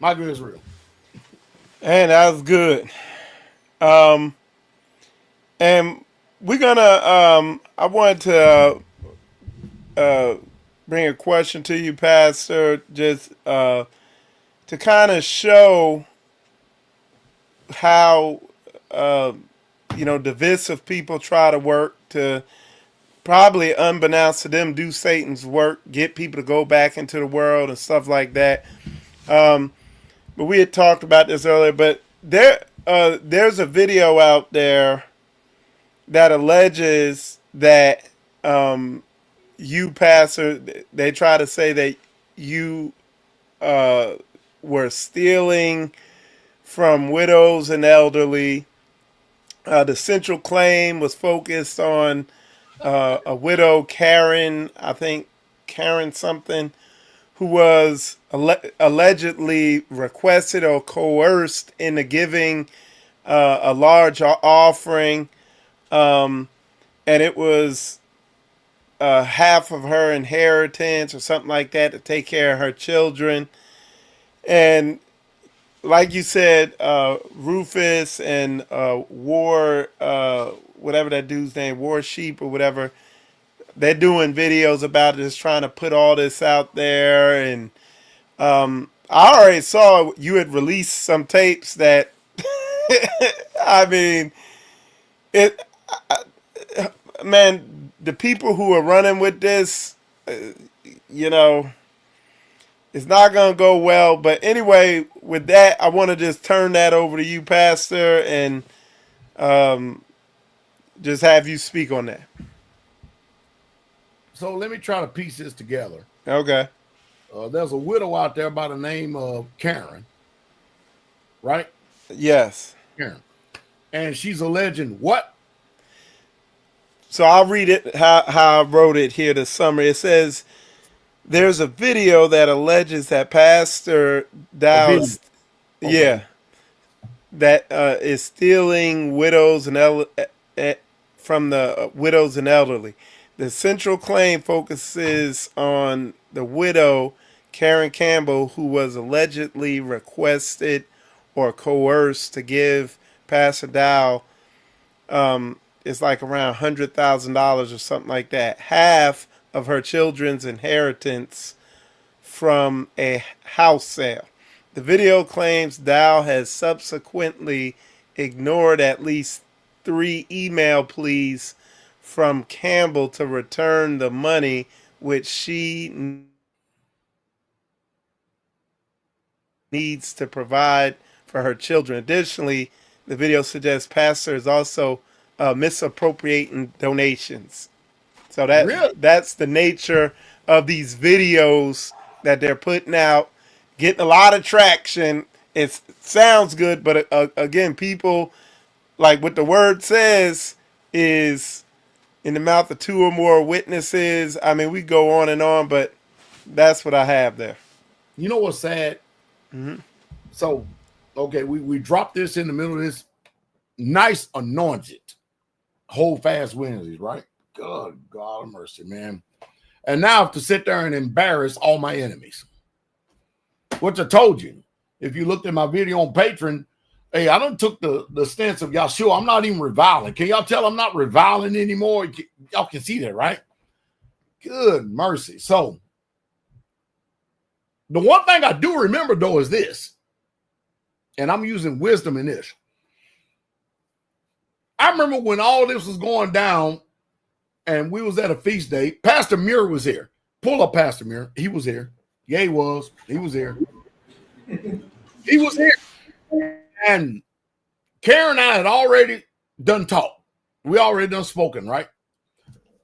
Michael Israel. And that was good. Um, and we're gonna. I wanted to uh, bring a question to you, Pastor, just to kind of show how uh, divisive people try to work to, probably unbeknownst to them, do Satan's work, get people to go back into the world and stuff like that. Um, but we had talked about this earlier. But there's a video out there that alleges that you, Pastor, they try to say that you uh, were stealing from widows and elderly. The central claim was focused on a widow, Karen, I think Karen something, who was allegedly requested or coerced into giving a large offering, um, and it was half of her inheritance or something like that to take care of her children. And like you said, Rufus and whatever that dude's name, War Sheep or whatever, they're doing videos about it, just trying to put all this out there. And I already saw you had released some tapes that, I mean, it, man, the people who are running with this, uh, you know, it's not going to go well. But anyway, with that, I want to just turn that over to you, Pastor, and um, just have you speak on that. So let me try to piece this together. Okay. There's a widow out there by the name of Karen, right? Yes. Karen. And she's alleging what? So I'll read it how I wrote it here, the summary. It says, there's a video that alleges that Pastor A video. Dowell, Okay. yeah, that is stealing widows and from the widows and elderly. The central claim focuses on the widow, Karen Campbell, who was allegedly requested or coerced to give Pastor Dowell, it's like around $100,000 or something like that, half of her children's inheritance from a house sale. The video claims Dow has subsequently ignored at least 3 email pleas from Campbell to return the money, which she needs to provide for her children. Additionally, the video suggests Pastor is also misappropriating donations. So Really? that's the nature of these videos that they're putting out, getting a lot of traction. It sounds good, but again, people, like what the word says, is in the mouth of two or more witnesses. I mean, we go on and on, but that's what I have there. You know what's sad? Mm-hmm. So, okay, we dropped this in the middle of this nice anointed hold fast Wednesdays, right? God of mercy, man. And now I have to sit there and embarrass all my enemies. Which I told you. If you looked at my video on Patreon, hey, I done took the stance of y'all sure I'm not even reviling. Can y'all tell I'm not reviling anymore? Y'all can see that, right? Good mercy. So the one thing I do remember though is this, and I'm using wisdom in this. I remember when all this was going down and we was at a feast day, Pastor Muir was here. Pull up Pastor Muir. He was here. Yeah, he was. He was here. He was here. And Karen and I had already done talk. We already done spoken, right?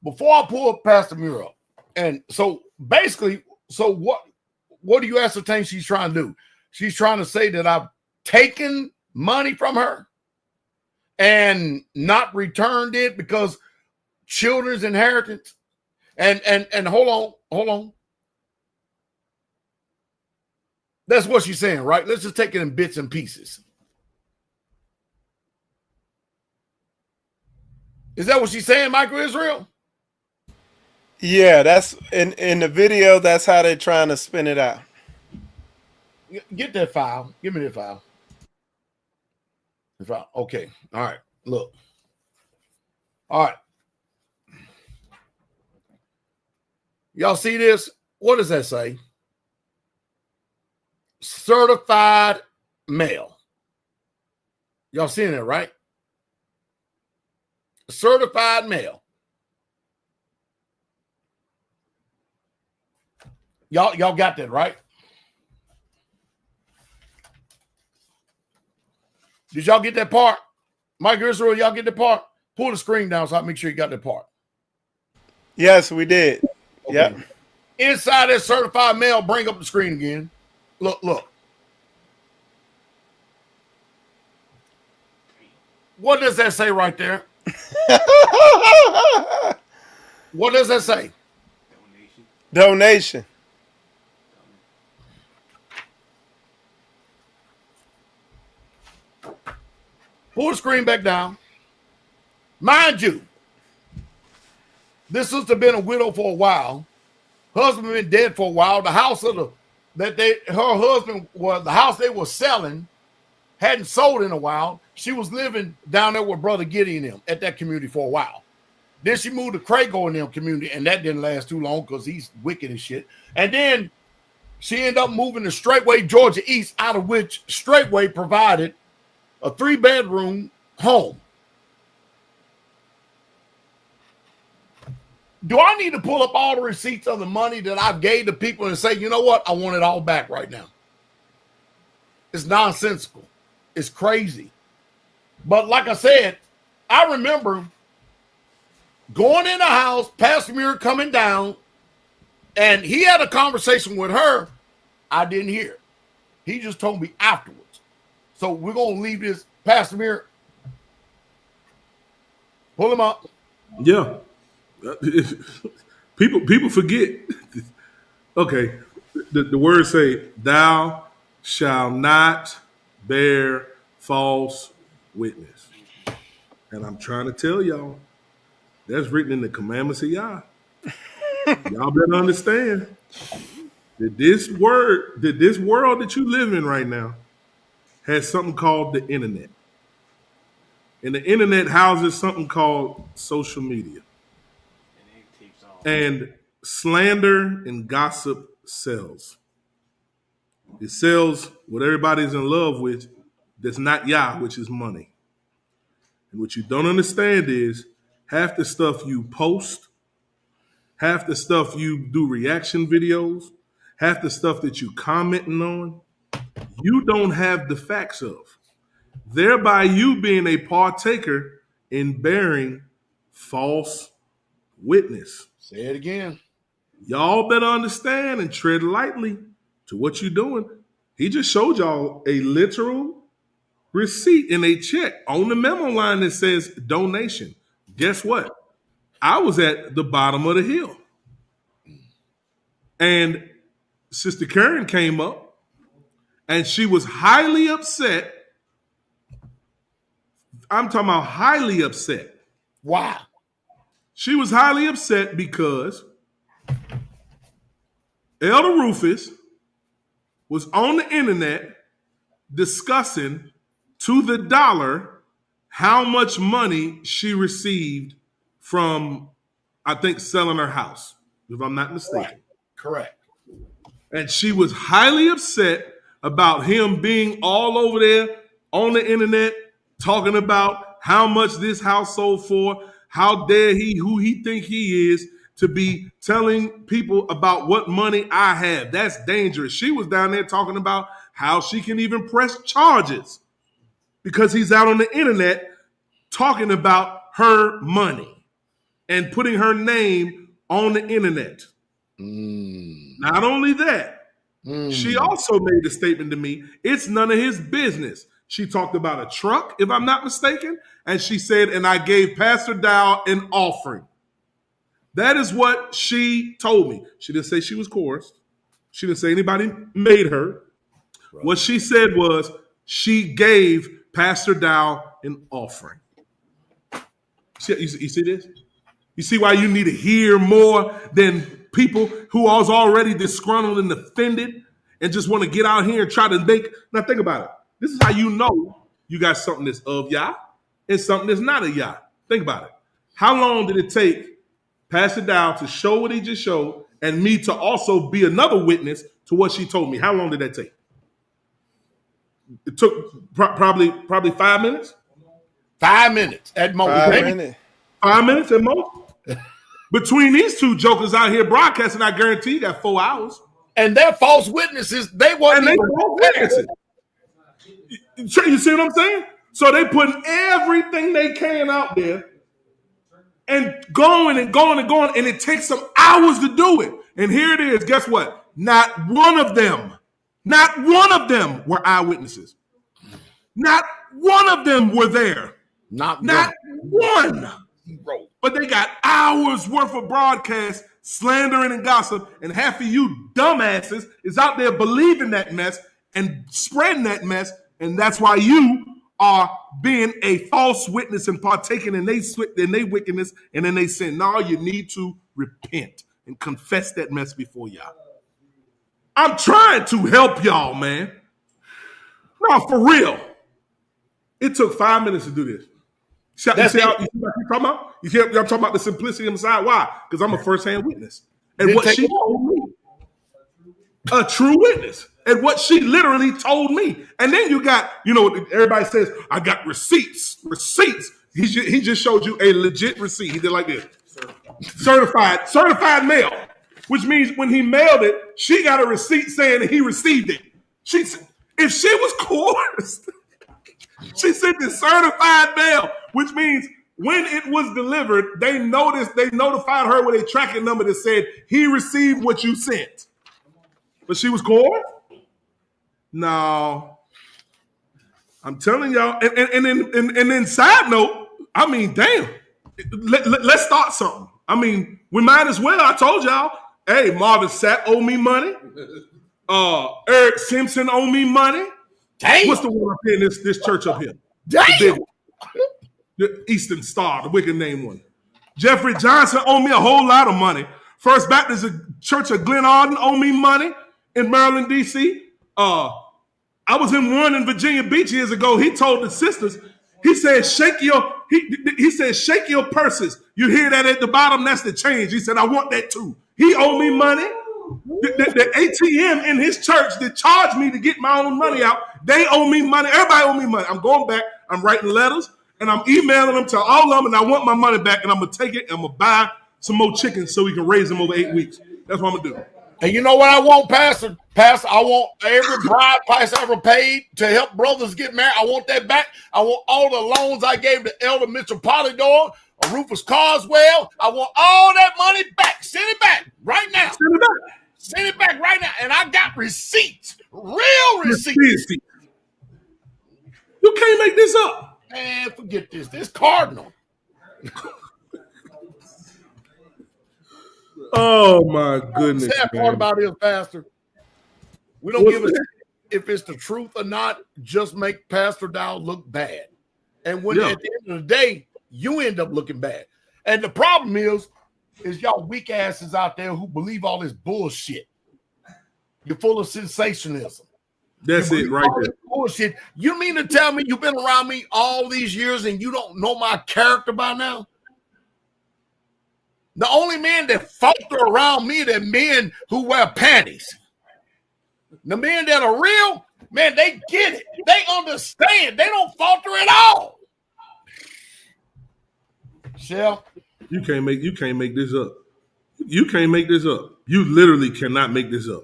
Before I pull up Pastor Muir up. And so basically, so what do you ascertain she's trying to do? She's trying to say that I've taken money from her and not returned it because children's inheritance. And hold on. That's what she's saying, right? Let's just take it in bits and pieces. Is that what she's saying, Michael Israel? Yeah, that's in the video. That's how they're trying to spin it out. Get that file. Give me that file. The file. Okay. All right. Look. All right. Y'all see this? What does that say? Certified mail. Y'all seeing it, right? Certified mail. Y'all got that, right? Did y'all get that part? Mike Israel, y'all get the part? Pull the screen down so I make sure you got that part. Yes, we did. Okay. Yep. Inside that certified mail, bring up the screen again. Look. What does that say right there? What does that say? Donation. Pull the screen back down. Mind you, this sister been a widow for a while. Husband been dead for a while. The house her husband was the house they were selling hadn't sold in a while. She was living down there with Brother Gideon and them at that community for a while. Then she moved to Crago in them community, and that didn't last too long because he's wicked and shit. And then she ended up moving to Straitway, Georgia East, out of which Straitway provided a 3-bedroom home. Do I need to pull up all the receipts of the money that I gave to people and say, you know what? I want it all back right now. It's nonsensical. It's crazy. But like I said, I remember going in the house, Pastor Muir coming down, and he had a conversation with her. I didn't hear. He just told me afterwards. So we're going to leave this. Pastor Muir, pull him up. Yeah. People forget. Okay. The words say, thou shalt not bear false witness. And I'm trying to tell y'all, that's written in the commandments of Yah. Y'all better understand that this world that you live in right now has something called the internet. And the internet houses something called social media. And slander and gossip sells. It sells what everybody's in love with that's not Yah, which is money. And what you don't understand is half the stuff you post, half the stuff you do reaction videos, half the stuff that you commenting on, you don't have the facts of. Thereby you being a partaker in bearing false witness. Say it again. Y'all better understand and tread lightly to what you're doing. He just showed y'all a literal receipt and a check on the memo line that says donation. Guess what? I was at the bottom of the hill. And Sister Karen came up and she was highly upset. I'm talking about highly upset. Wow. She was highly upset because Elder Rufus was on the internet discussing to the dollar how much money she received from, I think, selling her house, if I'm not mistaken. Correct. And she was highly upset about him being all over there on the internet talking about how much this house sold for, how dare he, who he think he is, to be telling people about what money I have. That's dangerous. She was down there talking about how she can even press charges because he's out on the internet talking about her money and putting her name on the internet. Not only that, she also made a statement to me, it's none of his business. She talked about a truck, if I'm not mistaken, and she said, and I gave Pastor Dowell an offering. That is what she told me. She didn't say she was coerced. She didn't say anybody made her. Right. What she said was she gave Pastor Dowell an offering. You see this? You see why you need to hear more than people who are already disgruntled and offended and just want to get out here and try to make. Now think about it. This is how you know you got something that's of Yah and something that's not of Yah. Think about it. How long did it take Pastor Dowell to show what he just showed and me to also be another witness to what she told me? How long did that take? It took probably 5 minutes. 5 minutes at most. 5 minutes. 5 minutes at most. Between these two jokers out here broadcasting, I guarantee you got 4 hours. And they're false witnesses. They wasn't even false witnesses. You see what I'm saying? So they putting everything they can out there and going, and it takes some hours to do it. And here it is. Guess what? Not one of them were eyewitnesses. Not one of them were there. Not one. But they got hours worth of broadcast slandering and gossip, and half of you dumbasses is out there believing that mess and spreading that mess, and that's why you are being a false witness and partaking in their wickedness, and then they say, no, you need to repent and confess that mess before y'all. I'm trying to help y'all, man. No, for real. It took 5 minutes to do this. You see what I'm talking about? You see what I'm talking about, the simplicity inside? Why? Because I'm a first-hand witness. And what she told me. A true witness. And what she literally told me. And then you got, everybody says, I got receipts. Receipts. He just showed you a legit receipt. He did like this. Certified mail. Which means when he mailed it, she got a receipt saying that he received it. If she was coerced, she sent the certified mail, which means when it was delivered, they notified her with a tracking number that said he received what you sent. But she was coerced? No. I'm telling y'all. And then side note, I mean, damn. Let's start something. I mean, we might as well. I told y'all, hey, Marvin Sapp owe me money. Eric Simpson owe me money. Damn. What's the one up here in this church up here? Damn. The Eastern Star, the wicked name one. Jeffrey Johnson owe me a whole lot of money. First Baptist Church of Glen Arden owe me money in Maryland, D.C. I was in one in Virginia Beach years ago. He told the sisters, he said, shake your purses. You hear that at the bottom? That's the change. He said, I want that too. He owe me money. The ATM in his church that charged me to get my own money out, they owe me money. Everybody owe me money. I'm going back. I'm writing letters, and I'm emailing them to all of them, and I want my money back, and I'm going to take it, and I'm going to buy some more chickens so we can raise them over 8 weeks. That's what I'm going to do. And you know what I want, Pastor? Pastor, I want every bride price I ever paid to help brothers get married. I want that back. I want all the loans I gave to Elder Mitchell Polydor or Rufus Carswell. I want all that money back. Send it back right now. Send it back right now. And I got receipts. Real receipts. You can't make this up. Man, forget this. This Cardinal. Oh, my goodness. The sad part about it is, Pastor, we don't give a shit if it's the truth or not. Just make Pastor Dowell look bad. And when at the end of the day, you end up looking bad. And the problem is y'all weak asses out there who believe all this bullshit. You're full of sensationalism. That's it right there. Bullshit. You mean to tell me you've been around me all these years and you don't know my character by now? The only men that falter around me are men who wear panties. The men that are real, man, they get it. They understand. They don't falter at all. Shell, you can't make this up. You can't make this up. You literally cannot make this up.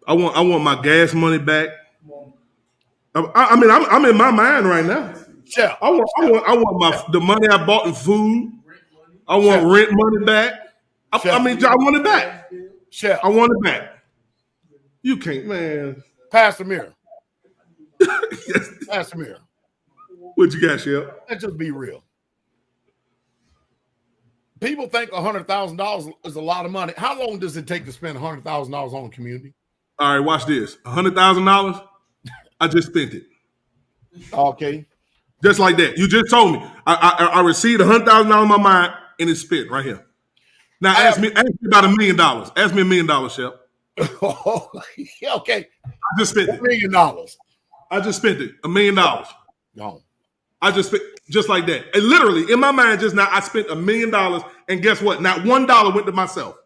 I want my gas money back. I mean, I'm in my mind right now. Shell, I want the money I bought in food. I want rent money back. I want it back. Shell, I want it back. You can't, man. Pastor Mirror. Yes. Pastor Mirror. What you got, Shell? Let's just be real. People think $100,000 is a lot of money. How long does it take to spend $100,000 on a community? All right, watch this. $100,000, I just spent it. Okay. Just like that. You just told me. I received $100,000 in my mind, and it's spent right here. Now ask me about $1 million. Ask me $1 million, Shell. Okay. I just spent $1 million. I just spent it. $1 million. Gone. I just spent just like that. And literally in my mind just now, I spent $1 million, and guess what? Not $1 went to myself.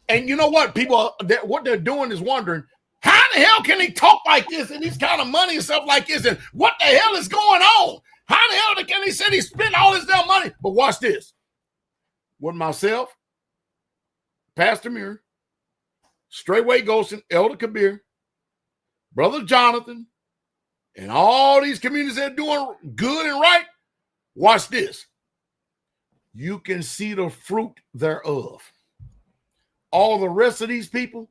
And you know what? People, what they're doing is wondering, how the hell can he talk like this and these kind of money and stuff like this? And what the hell is going on? How the hell can he say he spent all this damn money? But watch this. With myself, Pastor Muir, Straitway Golson, Elder Kabir, Brother Jonathan, and all these communities that are doing good and right, watch this. You can see the fruit thereof. All the rest of these people,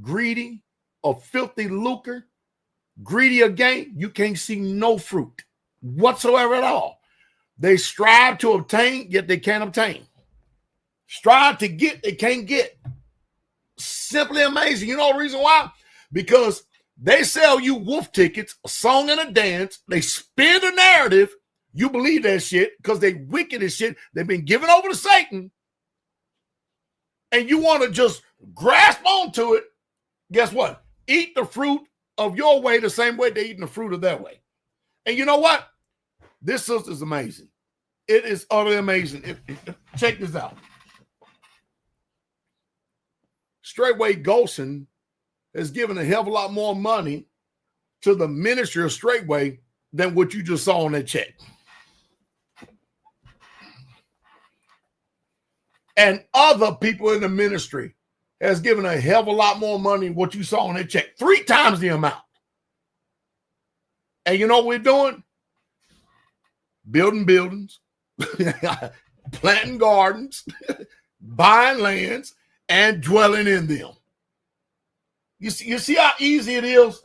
greedy, of filthy lucre, greedy of gain, you can't see no fruit whatsoever at all. They strive to obtain, yet they can't obtain. Strive to get, they can't get. Simply amazing. You know the reason why? Because they sell you wolf tickets, a song and a dance. They spin a narrative. You believe that shit because they wicked as shit. They've been given over to Satan. And you want to just grasp onto it. Guess what? Eat the fruit of your way the same way they're eating the fruit of their way. And you know what? This sister is amazing. It is utterly amazing. Check this out. Straitway Golson has given a hell of a lot more money to the ministry of Straitway than what you just saw on that check. And other people in the ministry has given a hell of a lot more money than what you saw on that check. 3 times the amount. And you know what we're doing? Building buildings, planting gardens, buying lands, and dwelling in them. You see how easy it is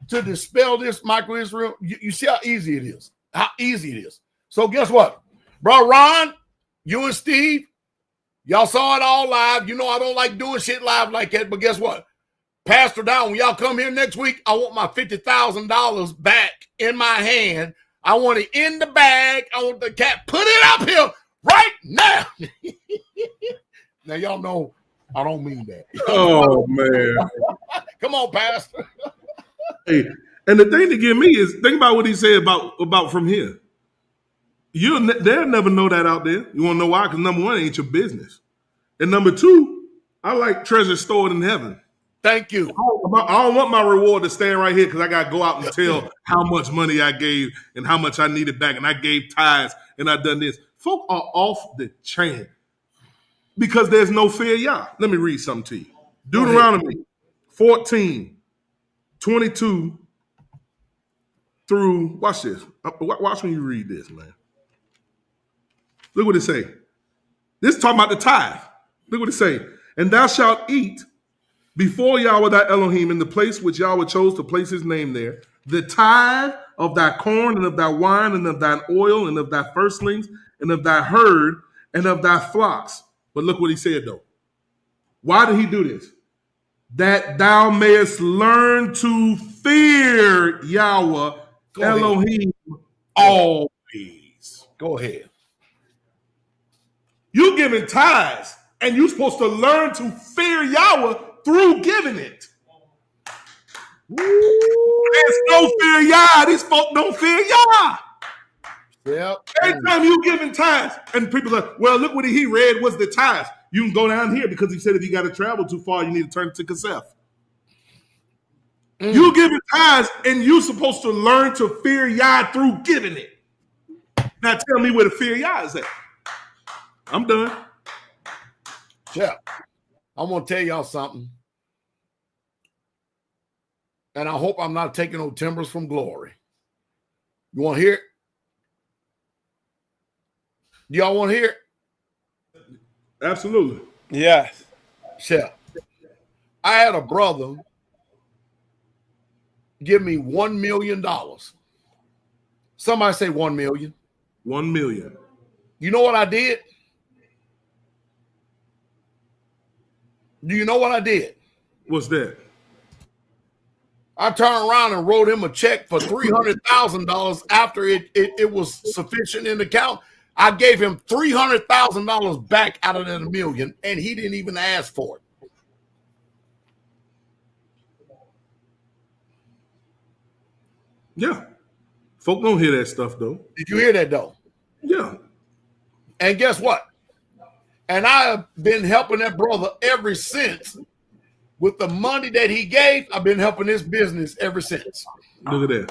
to dispel this micro-Israel? You see how easy it is. How easy it is. So guess what? Bro, Ron, you and Steve, y'all saw it all live. You know I don't like doing shit live like that, but guess what? Pastor Dowell, when y'all come here next week, I want my $50,000 back in my hand. I want it in the bag. I want the cat. Put it up here right now. Now, y'all know I don't mean that. Oh, man. Come on, Pastor. Hey, and the thing to get me is, think about what he said about from here. They'll never know that out there. You want to know why? Because number one, it ain't your business. And number two, I like treasure stored in heaven. Thank you. I don't want my reward to stand right here because I got to go out and tell how much money I gave and how much I needed back. And I gave tithes and I done this. Folk are off the chain because there's no fear, Yah. Let me read something to you. Deuteronomy 14, 22 through, watch this. Watch when you read this, man. Look what it say. This is talking about the tithe. Look what it say. And thou shalt eat before Yahweh thy Elohim in the place which Yahweh chose to place his name there, the tithe of thy corn and of thy wine and of thine oil and of thy firstlings and of thy herd and of thy flocks. But look what he said though. Why did he do this? That thou mayest learn to fear Yahweh Elohim always. Go ahead. You giving tithes and you're supposed to learn to fear Yahweh through giving it. There's no fear Yah. These folk don't fear Yah. Yep. Every time you giving tithes, and people are like, well, look what he read was the tithes. You can go down here because he said if you got to travel too far, you need to turn it to Kasef. You giving tithes, and you're supposed to learn to fear Yah through giving it. Now tell me where the fear Yah is at. I'm done. Yeah. I'm going to tell y'all something. And I hope I'm not taking no timbers from glory. You want to hear it? Y'all want to hear it? Absolutely. Yes. Yeah. I had a brother give me $1 million. Somebody say 1 million. 1 million. You know what I did? Do you know what I did? What's that? I turned around and wrote him a check for $300,000 after it was sufficient in the account. I gave him $300,000 back out of that $1 million, and he didn't even ask for it. Yeah. Folk don't hear that stuff, though. Did you hear that, though? Yeah. And guess what? And I have been helping that brother ever since. With the money that he gave, I've been helping his business ever since. Look at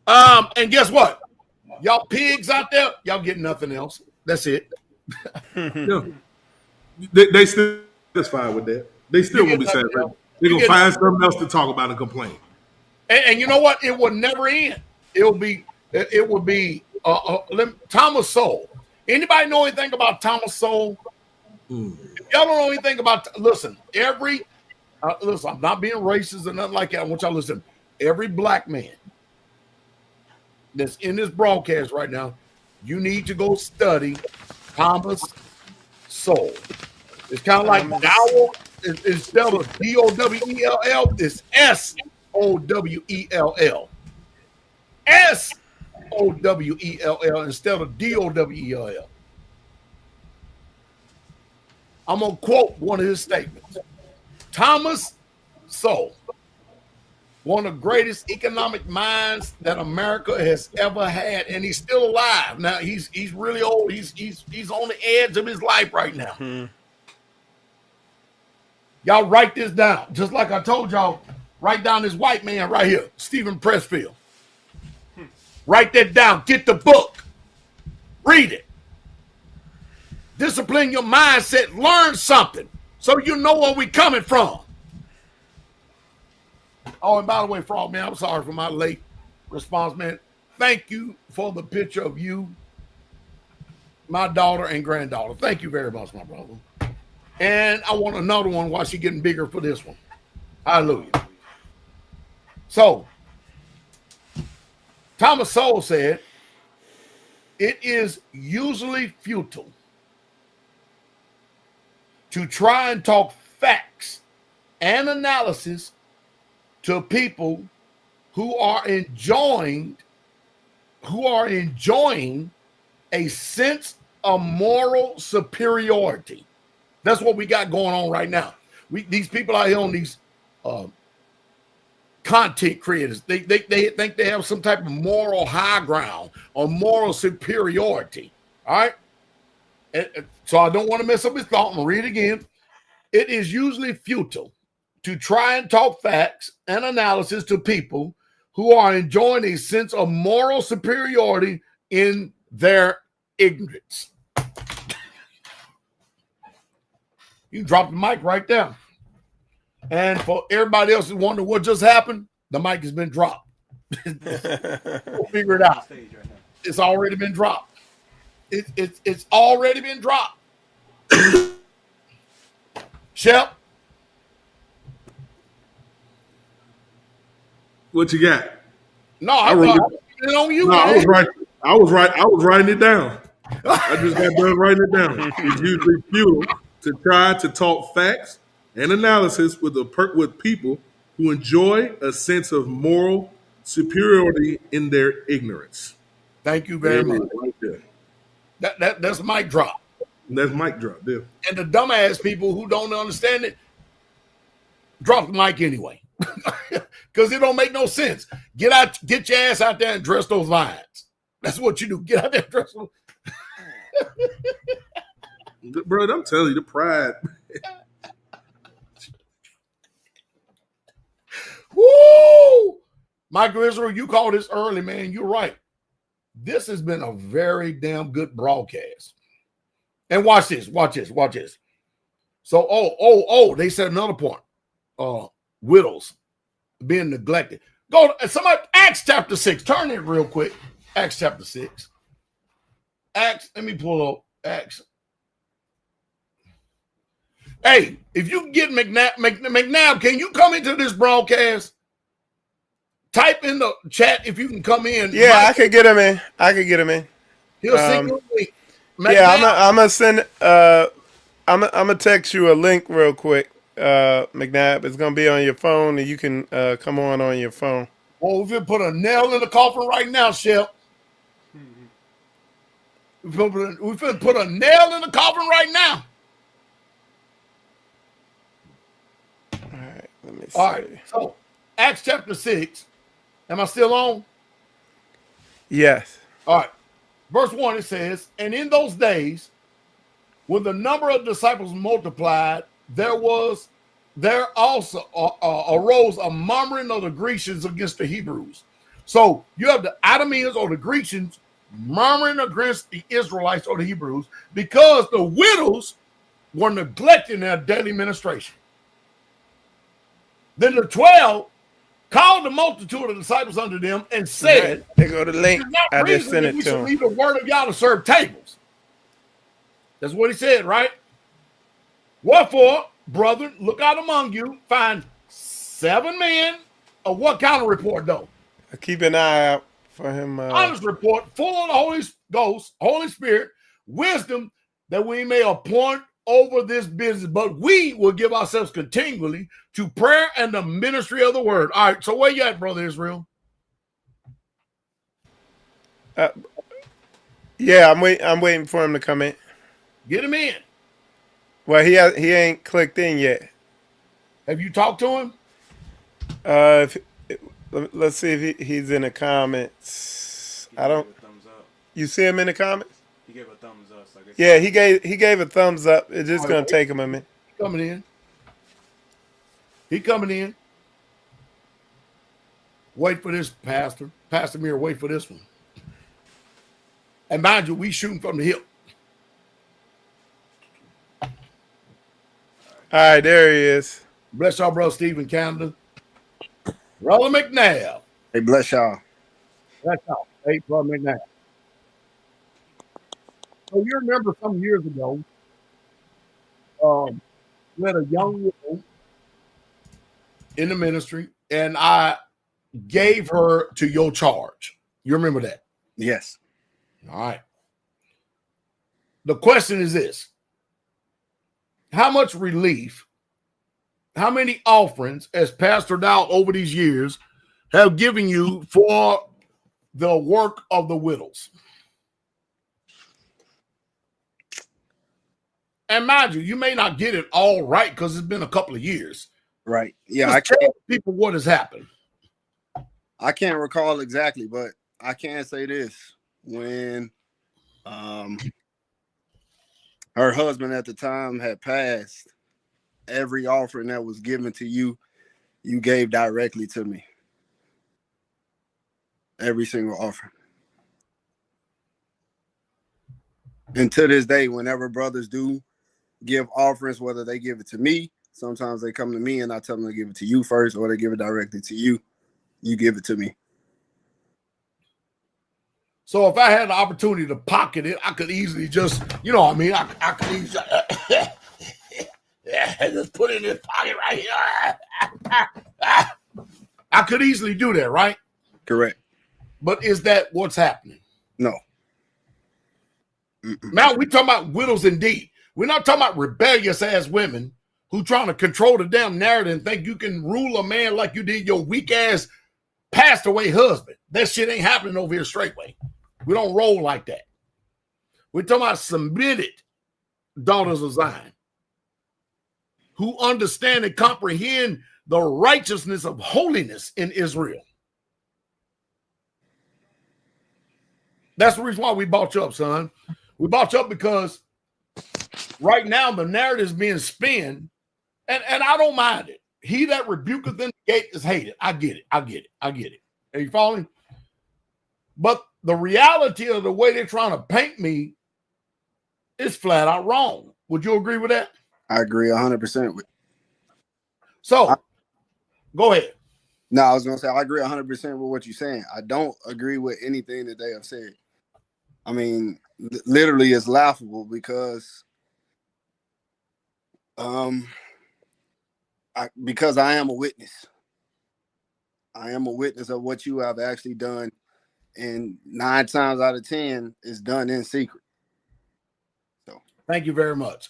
that. And guess what? Y'all pigs out there, y'all get nothing else. That's it. Yeah. They still satisfied with that. They still won't be satisfied. They're going to find something else to talk about and complain. And you know what? It will never end. It would be Thomas Sowell. Anybody know anything about Thomas Sowell? If y'all don't know anything about, listen, listen, I'm not being racist or nothing like that. I want y'all to listen. Every black man that's in this broadcast right now, you need to go study Thomas Sowell. It's kind of like Dowell. Instead of Dowell, it's Sowell. Sowell instead of Dowell. I'm going to quote one of his statements. Thomas Sowell, one of the greatest economic minds that America has ever had, and he's still alive. Now, he's really old. He's on the edge of his life right now. Y'all write this down. Just like I told y'all, write down this white man right here, Stephen Pressfield. Write that down. Get the book. Read it. Discipline your mindset. Learn something so you know where we're coming from. Oh, and by the way, Frog Man, I'm sorry for my late response, man. Thank you for the picture of you, my daughter and granddaughter. Thank you very much, my brother. And I want another one while she's getting bigger for this one. Hallelujah. So, Thomas Sowell said, it is usually futile to try and talk facts and analysis to people who are enjoying a sense of moral superiority. That's what we got going on right now. These people out here on these content creators, they think they have some type of moral high ground or moral superiority. All right. So I don't want to mess up his thought. I'm going to read it again. It is usually futile to try and talk facts and analysis to people who are enjoying a sense of moral superiority in their ignorance. You dropped the mic right there. And for everybody else who wonder what just happened, the mic has been dropped. We'll figure it out. It's already been dropped. It's already been dropped. Shep, what you got? No, I wrote it on you. No, I was writing it down. I just got done writing it down. It's usually futile to try to talk facts and analysis with people who enjoy a sense of moral superiority in their ignorance. Thank you very much. Right there. That's mic drop. That's mic drop, yeah. And the dumbass people who don't understand it, drop the mic anyway. Because it don't make no sense. Get your ass out there and dress those vines. That's what you do. Get out there and dress those. Bro, I'm telling you, the pride. Woo! Michael Israel, you called this early, man. You're right. This has been a very damn good broadcast. And watch this. So, they said another point. Widows being neglected. Go to somebody, Acts chapter 6. Turn it real quick. Acts chapter 6. Acts, let me pull up Acts. Hey, if you can get McNabb, can you come into this broadcast? Type in the chat if you can come in. Yeah, I could get him in. He'll send you a link. Yeah, I'm gonna send. I'm gonna text you a link real quick, McNabb. It's gonna be on your phone, and you can come on your phone. Well, we're gonna put a nail in the coffin right now, Shep. We're gonna put a nail in the coffin right now. All right, let me see. All right, so Acts chapter 6. Am I still on? Yes. All right. Verse 1, it says, and in those days, when the number of disciples multiplied, there also arose a murmuring of the Grecians against the Hebrews. So you have the Idumeans or the Grecians murmuring against the Israelites or the Hebrews because the widows were neglecting their daily ministration. Then the 12 called the multitude of the disciples unto them and said, They go to the link. it's not I just reason sent that it we to should him. leave the word of y'all to serve tables. That's what he said, right? Wherefore, brethren, look out among you, find 7 men of what kind of report, though? Keep an eye out for him. Honest report, full of the Holy Ghost, Holy Spirit, wisdom, that we may appoint over this business, but we will give ourselves continually to prayer and the ministry of the word. All right, so where you at, Brother Israel? Yeah, I'm waiting for him to come in. Get him in. Well, he ain't clicked in yet. Have you talked to him? Let's see if he's in the comments. I don't. You see him in the comments? He gave a thumbs up. So I guess Yeah, he gave a thumbs up. It's just gonna take him a minute. Coming in. He coming in. Wait for this, Pastor. Pastor Mir, wait for this one. And mind you, we shooting from the hip. All right, there he is. Bless y'all, brother Steve in Canada. Brother McNabb. Hey, bless y'all. Bless y'all. Hey, brother McNabb. So you remember some years ago, we had a young widow in the ministry, and I gave her to your charge. You remember that? Yes. All right. The question is this. How much relief, how many offerings as Pastor Dowell over these years have given you for the work of the widows? And mind you, you may not get it all right because it's been a couple of years. Right. Yeah, Just tell people what has happened. I can't recall exactly, but I can say this. When her husband at the time had passed, every offering that was given to you, you gave directly to me. Every single offering. And to this day, whenever brothers do give offerings, whether they give it to me, sometimes they come to me and I tell them to give it to you first, or they give it directly to you. You give it to me. So if I had the opportunity to pocket it, I could easily just, you know what I mean? I could easily just put it in this pocket right here. I could easily do that, right? Correct. But is that what's happening? No. Now we're talking about widows indeed. We're not talking about rebellious ass women who trying to control the damn narrative and think you can rule a man like you did your weak ass passed away husband. That shit ain't happening over here Straitway. We don't roll like that. We're talking about submitted daughters of Zion who understand and comprehend the righteousness of holiness in Israel. That's the reason why we bought you up, son. We bought you up because right now the narrative is being spun, and I don't mind it. He that rebuketh in the gate is hated. I get it. Are you following? But the reality of the way they're trying to paint me is flat out wrong. Would you agree with that? I agree 100% with. So, go ahead. No, I was going to say, I agree 100% with what you're saying. I don't agree with anything that they have said. I mean, literally it's laughable because because I am a witness. I am a witness of what you have actually done. And 9 times out of 10 is done in secret. So thank you very much.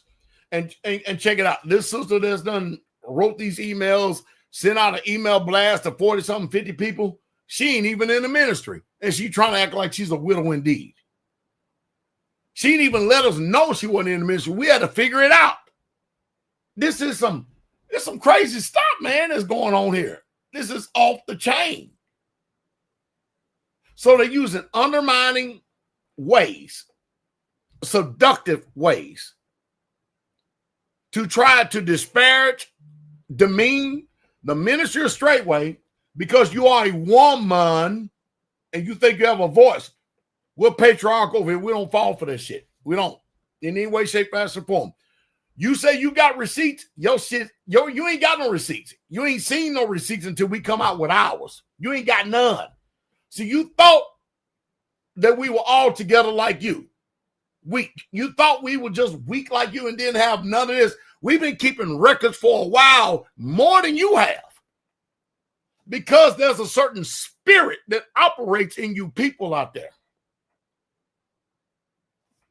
And check it out. This sister that's done wrote these emails, sent out an email blast to 40-something, 50 people. She ain't even in the ministry. And she trying to act like she's a widow indeed. She didn't even let us know she wasn't in the ministry. We had to figure it out. This is some crazy stuff, man, that's going on here. This is off the chain. So they're using undermining ways, seductive ways, to try to disparage, demean the ministry of Straitway because you are a woman and you think you have a voice. We're patriarchal over here. We don't fall for this shit. We don't. In any way, shape, fashion, or form. You say you got receipts, your shit, you ain't got no receipts. You ain't seen no receipts until we come out with ours. You ain't got none. So you thought that we were all together like you. Weak. You thought we were just weak like you and didn't have none of this. We've been keeping records for a while, more than you have. Because there's a certain spirit that operates in you people out there.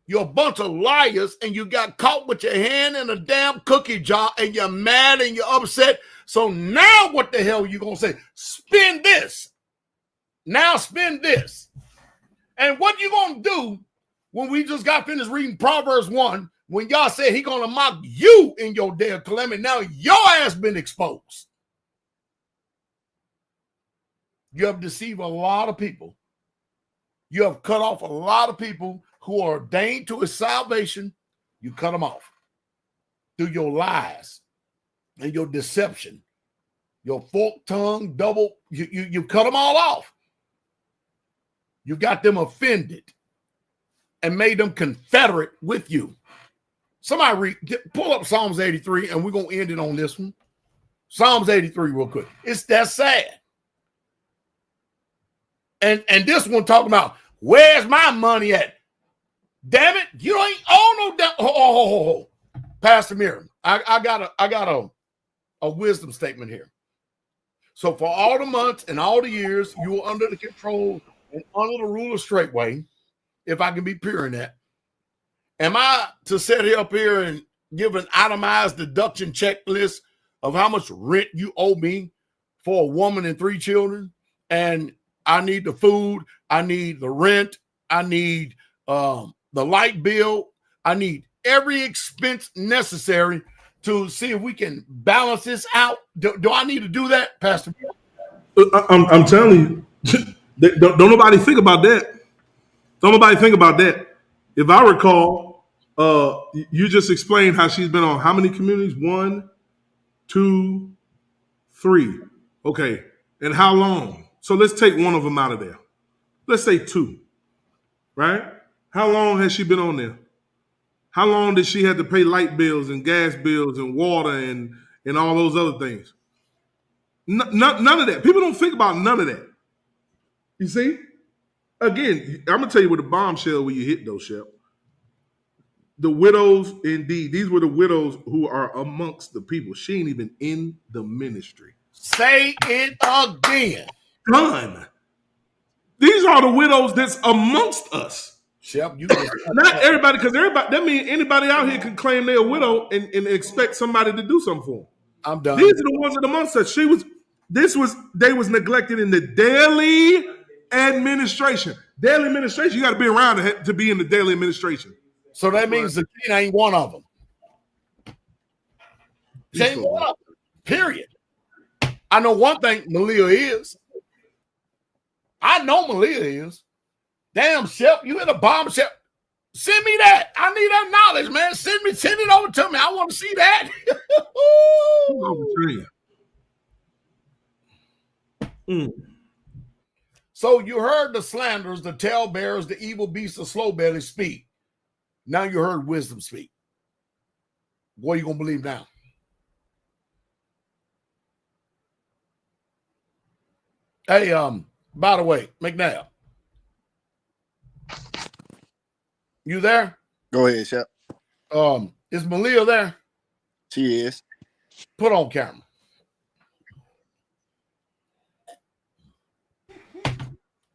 You're a bunch of liars and you got caught with your hand in a damn cookie jar and you're mad and you're upset. So now what the hell are you going to say? Spend this. Now spend this. And what you going to do when we just got finished reading Proverbs 1, when y'all said he going to mock you in your day of calamity, now your ass been exposed. You have deceived a lot of people. You have cut off a lot of people who are ordained to his salvation. You cut them off through your lies and your deception, your forked tongue, double. You cut them all off. You got them offended and made them confederate with you. Somebody pull up Psalms 83, and we're going to end it on this one. Psalms 83 real quick. It's that sad. And this one talking about, where's my money at? Damn it, you ain't own no Pastor Miriam, I got a wisdom statement here. So for all the months and all the years you were under the control and under the rule of Straitway, if I can be pure in that, am I to sit here up here and give an itemized deduction checklist of how much rent you owe me for a woman and 3 children? And I need the food, I need the rent, I need the light bill, I need every expense necessary to see if we can balance this out. Do I need to do that, Pastor? I'm telling you, don't nobody think about that. Don't nobody think about that. If I recall, you just explained how she's been on how many communities? 1, 2, 3. Okay. And how long? So let's take one of them out of there. Let's say 2, right? How long has she been on there? How long did she have to pay light bills and gas bills and water and all those other things? None of that. People don't think about none of that. You see? Again, I'm going to tell you with a bombshell where you hit those, Shep. The widows, indeed, these were the widows who are amongst the people. She ain't even in the ministry. Say it again. Done. These are the widows that's amongst us. Shep, you not everybody, because everybody, that means anybody out here can claim they're a widow and expect somebody to do something for them. I'm done. These are the ones that amongst us. They was neglected in the daily administration. Daily administration, you got to be around to be in the daily administration. So that means the king ain't one of them. She ain't one of them. Period. I know one thing Malia is. I know Malia is. Damn, Shep, you in a bombshell. Send me that. I need that knowledge, man. Send it over to me. I want to see that. So you heard the slanderers, the talebearers, the evil beasts, the slow belly speak. Now you heard wisdom speak. What are you going to believe now? Hey, by the way, McNabb, you there? Go ahead, Shep. Is Malia there? She is. Put on camera.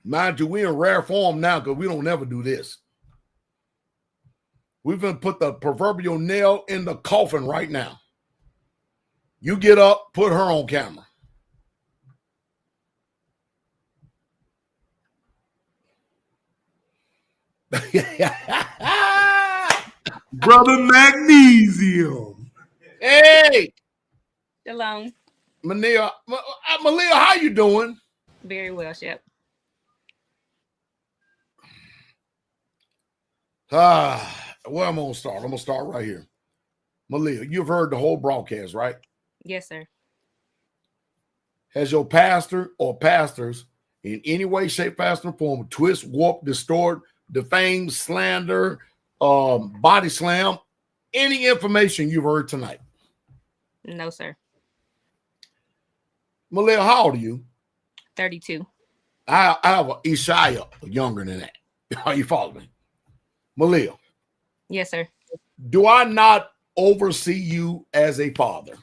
Mind you, we're in rare form now because we don't never do this. We've been put the proverbial nail in the coffin right now. You get up, put her on camera. Brother Magnesium. Hey. Shalom. Malia, how you doing? Very well, Shep. Where I'm gonna start? I'm gonna start right here. Malia, you've heard the whole broadcast, right? Yes, sir. Has your pastor or pastors in any way, shape, fashion, or form twist, warp, distort, defame, slander, body slam, any information you've heard tonight? No, sir. Malia, how old are you? 32. I have an Ishaya younger than that. Are you following me? Malia. Yes, sir. Do I not oversee you as a father?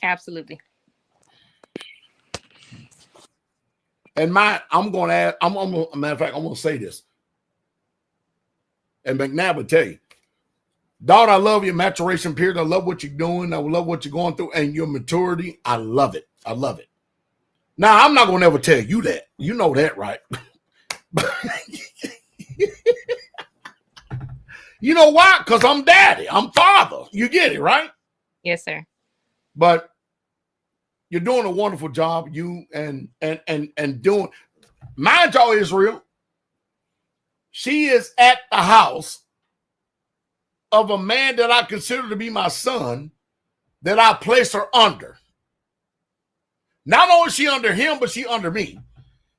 Absolutely. And I'm going to add, matter of fact, I'm going to say this. And McNabb will tell you, daughter, I love your maturation period. I love what you're doing. I love what you're going through and your maturity. I love it. I love it. Now, I'm not going to ever tell you that. You know that, right? You know why? Because I'm daddy. I'm father. You get it, right? Yes, sir. But you're doing a wonderful job. You and doing, mind y'all, Israel, she is at the house of a man that I consider to be my son, that I place her under. Not only is she under him, but she under me.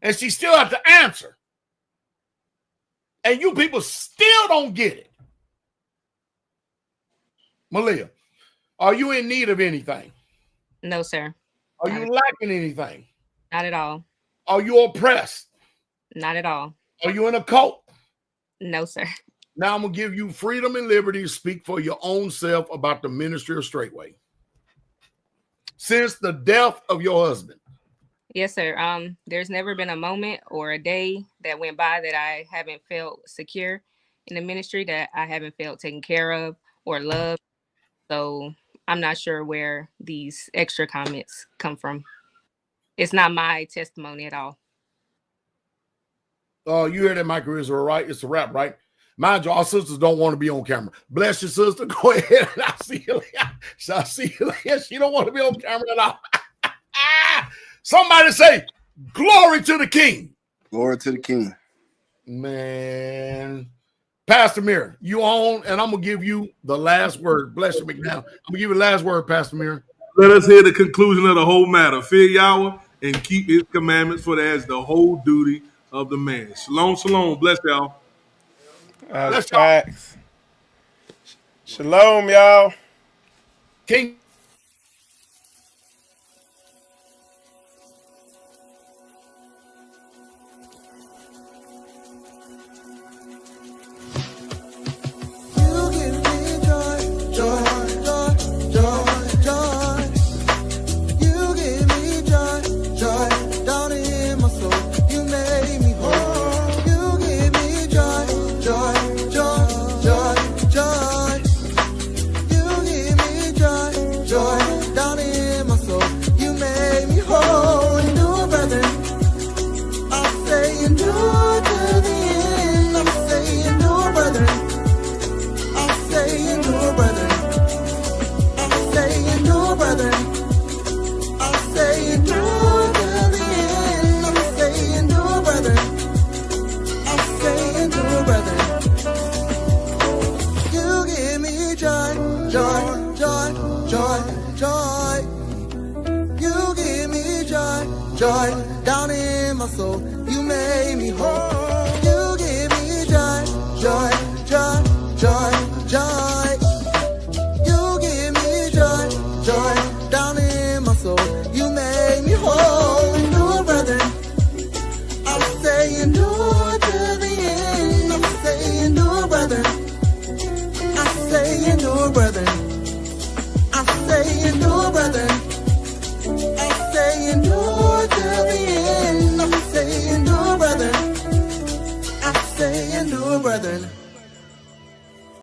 And she still has to answer. And you people still don't get it. Malia, are you in need of anything? No, sir. Are you lacking anything? Not at all. Are you oppressed? Not at all. Are you in a cult? No, sir. Now I'm going to give you freedom and liberty to speak for your own self about the ministry of Straitway. Since the death of your husband. Yes, sir. There's never been a moment or a day that went by that I haven't felt secure in the ministry, that I haven't felt taken care of or loved. So I'm not sure where these extra comments come from. It's not my testimony at all. Oh, you hear that, Michael Israel, right? It's a wrap, right? Mind you, our sisters don't want to be on camera. Bless your sister. Go ahead and I'll see you later. I'll see you later. She don't want to be on camera at all. Somebody say, glory to the King. Glory to the King. Man. Pastor Mir, you on, and I'm going to give you the last word. Bless you, McNown. I'm going to give you the last word, Pastor Mir. Let us hear the conclusion of the whole matter. Fear Yahweh and keep his commandments, for that is the whole duty of the man. Shalom, shalom. Bless y'all. Bless y'all. Shalom, y'all. King. Joy down in my soul, you made me whole. You give me joy, joy, joy, joy, joy.